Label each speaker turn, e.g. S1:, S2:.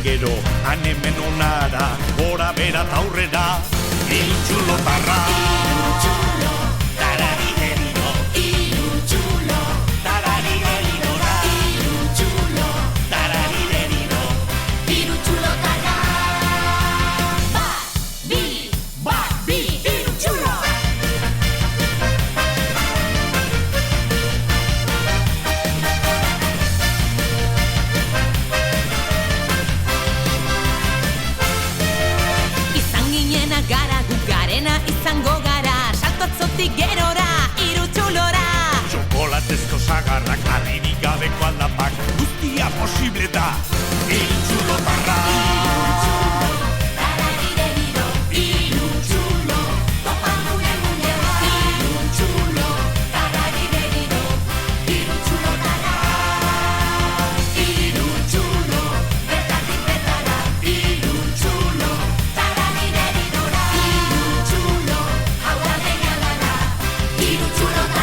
S1: gero, hemen onara, gora bera ta aurrera. Hiru txulotarra. Hiru txulo, tararigeriro. Hiru txulo, tararigerirora. Hiru txulo, tararigeriro. Hiru txulotarra. Bat, bi, hiru txulo.
S2: Gara gu garena izango gara, salto atzotik gerora, hiru txulora.
S1: Txokolatezko sagarrak, harririk gabeko aldapak, guztia posible da. Hiru txulotarra. Hiru txulo, tararigeriro. Hiru txulo, topa mune ba. Hiru txulo, tararigeriro. Hiru txulotarra. Hiru txulo, betatik betara. Hiru txulo, tararigeriro. Hiru txulo, hau da geniala da. Hiru txulotarra.